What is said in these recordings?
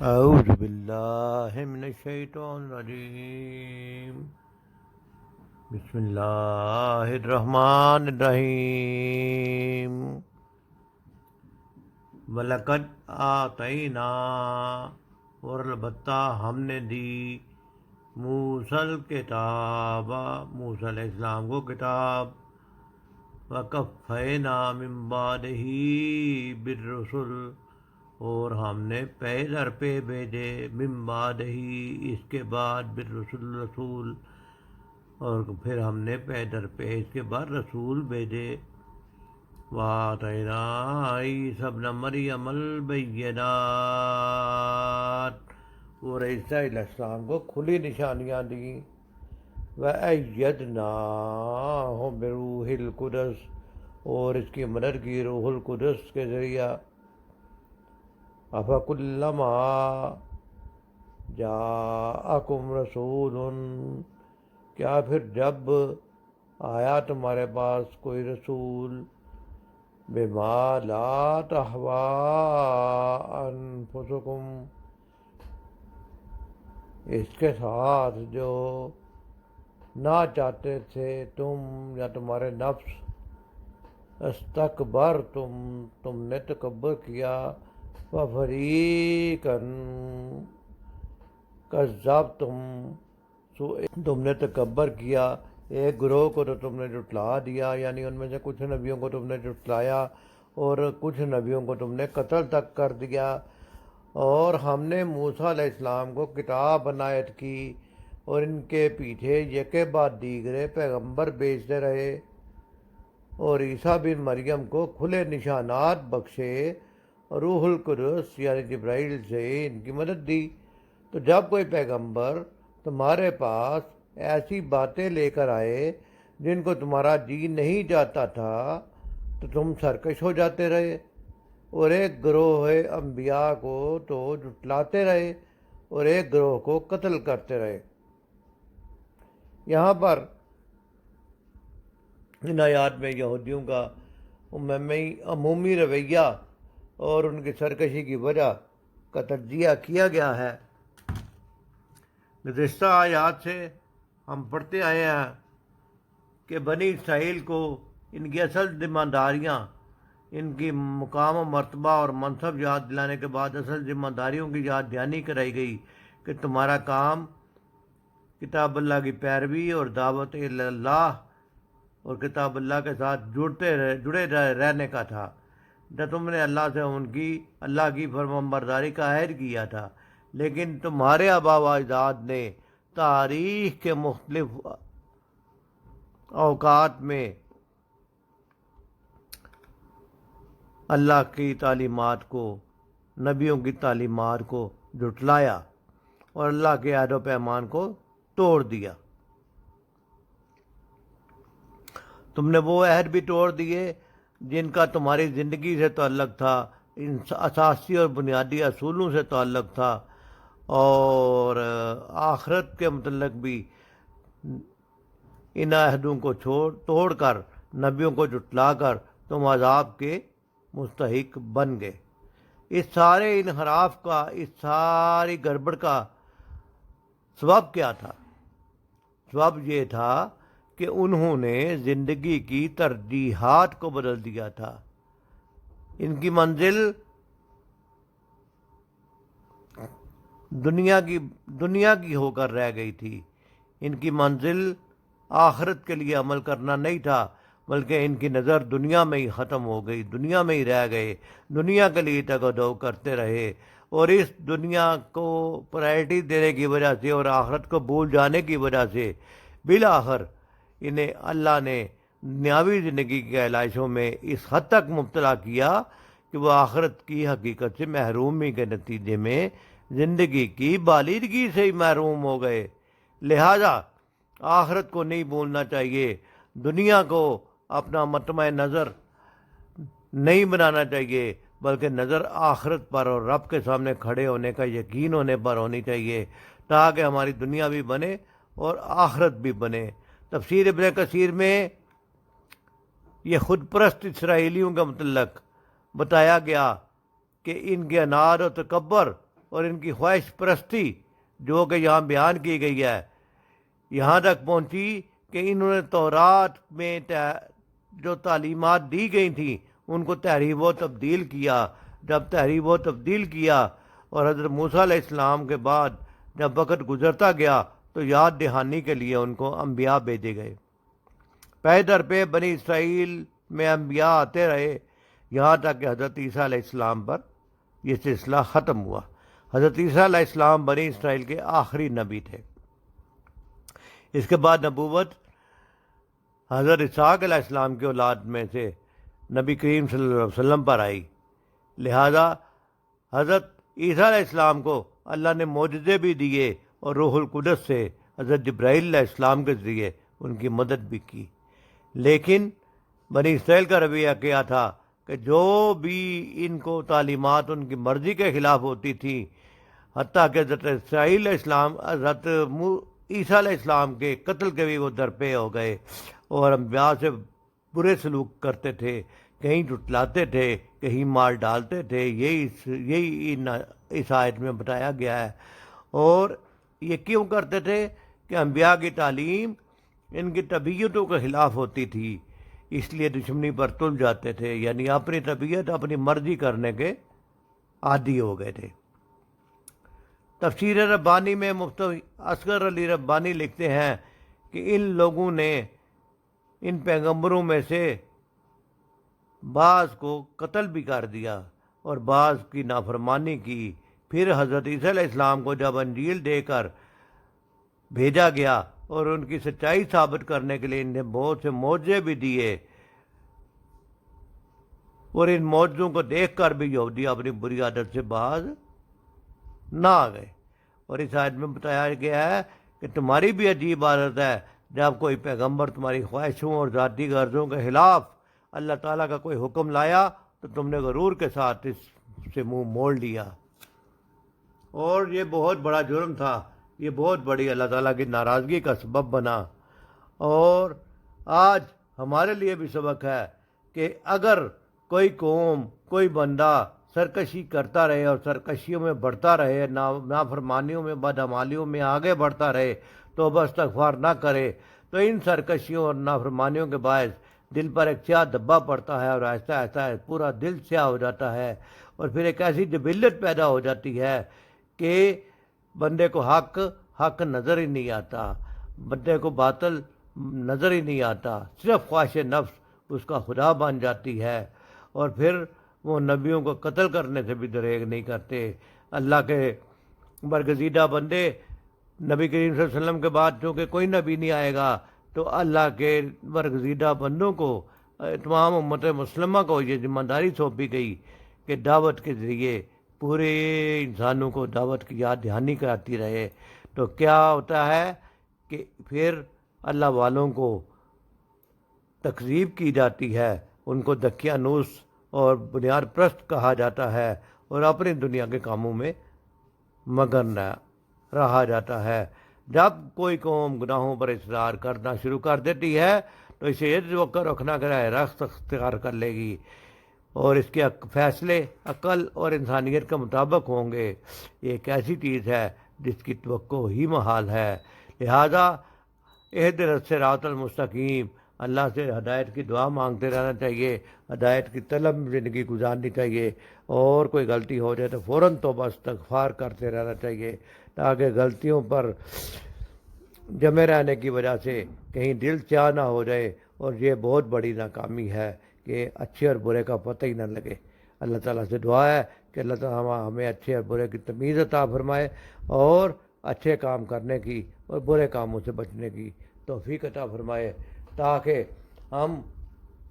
اعوذ باللہ من الشیطان الرجیم بسم اللہ الرحمن الرحیم وَلَقَدْ آتَيْنَا اور البتہ ہم نے دی موسیٰ کتاب موسیٰ علیہ السلام کو کتاب وَقَفَّيْنَا مِن بَعْدِهِ بِالرُّسُلِ اور ہم نے پے در پہ بھیجے من بعدہ اس کے بعد بالرسل رسول اور پھر ہم نے پے در پہ اس کے بعد رسول بھیجے وَآتَيْنَا عِیسیٰ ابْنَ مَرْیَمَ الْبَیِّنَاتِ اور عیسیٰ علیہ السلام کو کھلی نشانیاں دیں وَأَیَّدْنَاهُ بِرُوحِ الْقُدُسِ اور اس کی مدد کی روح القدس کے ذریعہ أَفَكُلَّمَا جَاءَكُمْ رَسُولٌ کیا پھر جب آیا تمہارے پاس کوئی رسول بِمَا لَا تَهْوَىٰ أَنفُسُكُمْ اس کے ساتھ جو نہ چاہتے تھے تم یا تمہارے نفس استکبرتم تم نے تکبر کیا وَفَرِيقًا كَذَّبْتُمْ تم نے تکبر کیا ایک گروہ کو تو تم نے جھٹلا دیا یعنی ان میں سے کچھ نبیوں کو تم نے جھٹلایا اور کچھ نبیوں کو تم نے قتل تک کر دیا اور ہم نے موسیٰ علیہ السلام کو کتاب عنایت کی اور ان کے پیچھے یکے بعد دیگرے پیغمبر بھیجتے رہے اور عیسیٰ بن مریم کو کھلے نشانات بخشے روح القدس یعنی جبرائیل سے ان کی مدد دی تو جب کوئی پیغمبر تمہارے پاس ایسی باتیں لے کر آئے جن کو تمہارا جی نہیں جاتا تھا تو تم سرکش ہو جاتے رہے اور ایک گروہ انبیاء کو تو جھٹلاتے رہے اور ایک گروہ کو قتل کرتے رہے۔ یہاں پر ان آیات میں یہودیوں کا عمومی رویہ اور ان کی سرکشی کی وجہ کا تجزیہ کیا گیا ہے۔ گزشتہ آیات سے ہم پڑھتے آئے ہیں کہ بنی اسرائیل کو ان کی اصل ذمہ داریاں ان کی مقام و مرتبہ اور منصب یاد دلانے کے بعد اصل ذمہ داریوں کی یاد دہانی کرائی گئی کہ تمہارا کام کتاب اللہ کی پیروی اور دعوت اللہ اور کتاب اللہ کے ساتھ جڑے رہنے کا تھا۔ جب تم نے اللہ سے اللہ کی فرمانبرداری کا عہد کیا تھا لیکن تمہارے آباء و اجداد نے تاریخ کے مختلف اوقات میں اللہ کی تعلیمات کو نبیوں کی تعلیمات کو جھٹلایا اور اللہ کے عہد و پیمان کو توڑ دیا۔ تم نے وہ عہد بھی توڑ دیے جن کا تمہاری زندگی سے تعلق تھا، ان اساسی اور بنیادی اصولوں سے تعلق تھا اور آخرت کے متعلق بھی ان عہدوں کو توڑ کر نبیوں کو جھٹلا کر تم عذاب کے مستحق بن گئے۔ اس سارے انحراف کا اس ساری گڑبڑ کا سبب کیا تھا؟ سبب یہ تھا کہ انہوں نے زندگی کی ترجیحات کو بدل دیا تھا۔ ان کی منزل دنیا کی ہو کر رہ گئی تھی۔ ان کی منزل آخرت کے لیے عمل کرنا نہیں تھا بلکہ ان کی نظر دنیا میں ہی ختم ہو گئی، دنیا میں ہی رہ گئے، دنیا کے لیے تگ و دو کرتے رہے اور اس دنیا کو پرائرٹی دینے کی وجہ سے اور آخرت کو بھول جانے کی وجہ سے بالآخر انہیں اللہ نے دنیاوی زندگی کے علائشوں میں اس حد تک مبتلا کیا کہ وہ آخرت کی حقیقت سے محرومی کے نتیجے میں زندگی کی بالیدگی سے ہی محروم ہو گئے۔ لہذا آخرت کو نہیں بھولنا چاہیے، دنیا کو اپنا مطمع نظر نہیں بنانا چاہیے بلکہ نظر آخرت پر اور رب کے سامنے کھڑے ہونے کا یقین ہونے پر ہونی چاہیے تاکہ ہماری دنیا بھی بنے اور آخرت بھی بنے۔ تفسیر ابن کثیر میں یہ خود پرست اسرائیلیوں کے متعلق بتایا گیا کہ ان کے اناد و تکبر اور ان کی خواہش پرستی جو کہ یہاں بیان کی گئی ہے یہاں تک پہنچی کہ انہوں نے تورات میں جو تعلیمات دی گئی تھیں ان کو تحریف و تبدیل کیا. جب تحریف و تبدیل کیا اور حضرت موسیٰ علیہ السلام کے بعد جب وقت گزرتا گیا تو یاد دہانی کے لیے ان کو انبیاء بھیجے گئے. پے در پہ بنی اسرائیل میں انبیاء آتے رہے یہاں تک کہ حضرت عیسیٰ علیہ السلام پر یہ سلسلہ ختم ہوا. حضرت عیسیٰ علیہ السلام بنی اسرائیل کے آخری نبی تھے. اس کے بعد نبوت حضرت اسحاق علیہ السلام کی اولاد میں سے نبی کریم صلی اللہ علیہ وسلم پر آئی. لہذا حضرت عیسیٰ علیہ السلام کو اللہ نے معجزے بھی دیے اور روح القدس سے حضرت جبرائیل علیہ السلام کے ذریعے ان کی مدد بھی کی. لیکن بنی اسرائیل کا رویہ کیا تھا کہ جو بھی ان کو تعلیمات ان کی مرضی کے خلاف ہوتی تھی حتیٰ کہ حضرت اسرائیل علیہ السلام حضرت عیسیٰ علیہ السلام کے قتل کے بھی وہ درپے ہو گئے اور انبیاء سے برے سلوک کرتے تھے, کہیں جھٹلاتے تھے, کہیں مار ڈالتے تھے. یہی اس آیت میں بتایا گیا ہے. اور یہ کیوں کرتے تھے کہ انبیاء کی تعلیم ان کی طبیعتوں کے خلاف ہوتی تھی, اس لیے دشمنی پر تل جاتے تھے, یعنی اپنی طبیعت اپنی مرضی کرنے کے عادی ہو گئے تھے. تفسیر ربانی میں مفتی اصغر علی ربانی لکھتے ہیں کہ ان لوگوں نے ان پیغمبروں میں سے بعض کو قتل بھی کر دیا اور بعض کی نافرمانی کی. پھر حضرت عیسیٰ علیہ السلام کو جب انجیل دے کر بھیجا گیا اور ان کی سچائی ثابت کرنے کے لیے انہیں بہت سے معجزے بھی دیے اور ان معجزوں کو دیکھ کر بھی یہودی اپنی بری عادت سے باز نہ آ گئے. اور اس آیت میں بتایا گیا ہے کہ تمہاری بھی عجیب عادت ہے, جب کوئی پیغمبر تمہاری خواہشوں اور ذاتی غرضوں کے خلاف اللہ تعالیٰ کا کوئی حکم لایا تو تم نے غرور کے ساتھ اس سے منہ موڑ لیا. اور یہ بہت بڑا جرم تھا, یہ بہت بڑی اللہ تعالیٰ کی ناراضگی کا سبب بنا. اور آج ہمارے لیے بھی سبق ہے کہ اگر کوئی قوم کوئی بندہ سرکشی کرتا رہے اور سرکشیوں میں بڑھتا رہے, نافرمانیوں میں بدعمالیوں میں آگے بڑھتا رہے, توبہ استغفار نہ کرے تو ان سرکشیوں اور نافرمانیوں کے باعث دل پر ایک سیاہ دبا پڑتا ہے اور آہستہ آہستہ پورا دل سیاہ ہو جاتا ہے. اور پھر ایک ایسی جبلت پیدا ہو جاتی ہے کہ بندے کو حق نظر ہی نہیں آتا, بندے کو باطل نظر ہی نہیں آتا, صرف خواہش نفس اس کا خدا بن جاتی ہے. اور پھر وہ نبیوں کو قتل کرنے سے بھی دریغ نہیں کرتے. اللہ کے برگزیدہ بندے نبی کریم صلی اللہ علیہ وسلم کے بعد چونکہ کوئی نبی نہیں آئے گا تو اللہ کے برگزیدہ بندوں کو تمام امت مسلمہ کو یہ ذمہ داری سونپی گئی کہ دعوت کے ذریعے پورے انسانوں کو دعوت کی یاد دہانی کراتی رہے. تو کیا ہوتا ہے کہ پھر اللہ والوں کو تکذیب کی جاتی ہے, ان کو دقیانوس اور بنیاد پرست کہا جاتا ہے اور اپنی دنیا کے کاموں میں مگن رہا جاتا ہے. جب کوئی قوم گناہوں پر اصرار کرنا شروع کر دیتی ہے تو اسے یہ توقع رکھنا کہ رخت اختیار کر لے گی اور اس کے فیصلے عقل اور انسانیت کے مطابق ہوں گے. یہ ایک ایسی چیز ہے جس کی توقع ہی محال ہے. لہذا اہدنا الصراط المستقیم, اللہ سے ہدایت کی دعا مانگتے رہنا چاہیے, ہدایت کی طلب زندگی گزارنی چاہیے, اور کوئی غلطی ہو جائے تو فوراً توبہ استغفار کرتے رہنا چاہیے تاکہ غلطیوں پر جمے رہنے کی وجہ سے کہیں دل سیاہ نہ ہو جائے. اور یہ بہت بڑی ناکامی ہے کہ اچھے اور برے کا پتہ ہی نہ لگے. اللہ تعالیٰ سے دعا ہے کہ اللہ تعالیٰ ہمیں اچھے اور برے کی تمیز عطا فرمائے اور اچھے کام کرنے کی اور برے کاموں سے بچنے کی توفیق عطا فرمائے, تاکہ ہم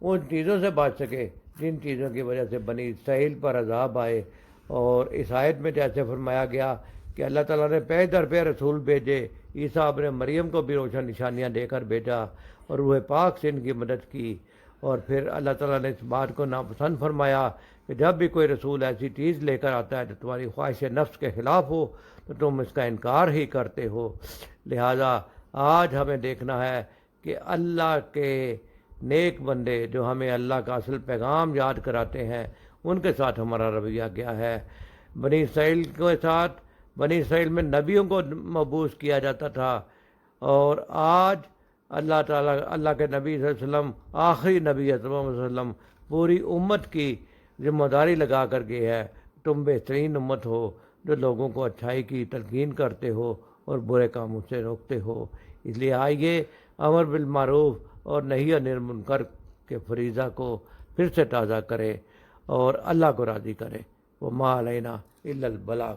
ان چیزوں سے بچ سکیں جن چیزوں کی وجہ سے بنی اسرائیل پر عذاب آئے. اور اس آیت میں جیسے فرمایا گیا کہ اللہ تعالیٰ نے پہ در پہ رسول بھیجے, عیسیٰ ابن مریم کو بھی روشن نشانیاں دے کر بھیجا اور روح پاک سے ان کی مدد کی. اور پھر اللہ تعالیٰ نے اس بات کو ناپسند فرمایا کہ جب بھی کوئی رسول ایسی چیز لے کر آتا ہے جو تمہاری خواہش نفس کے خلاف ہو تو تم اس کا انکار ہی کرتے ہو. لہذا آج ہمیں دیکھنا ہے کہ اللہ کے نیک بندے جو ہمیں اللہ کا اصل پیغام یاد کراتے ہیں ان کے ساتھ ہمارا رویہ کیا ہے. بنی اسرائیل کے ساتھ بنی اسرائیل میں نبیوں کو مبعوث کیا جاتا تھا، اور آج اللہ تعالیٰ اللہ کے نبی صلی اللہ علیہ وسلم آخری نبی صلی اللہ علیہ وسلم پوری امت کی ذمہ داری لگا کر گئے ہے، تم بہترین امت ہو جو لوگوں کو اچھائی کی تلقین کرتے ہو اور برے کاموں سے روکتے ہو۔ اس لیے آئیے امر بالمعروف اور نہی عن المنکر کے فریضہ کو پھر سے تازہ کریں اور اللہ کو راضی کریں۔ وما علینا الا البلاغ۔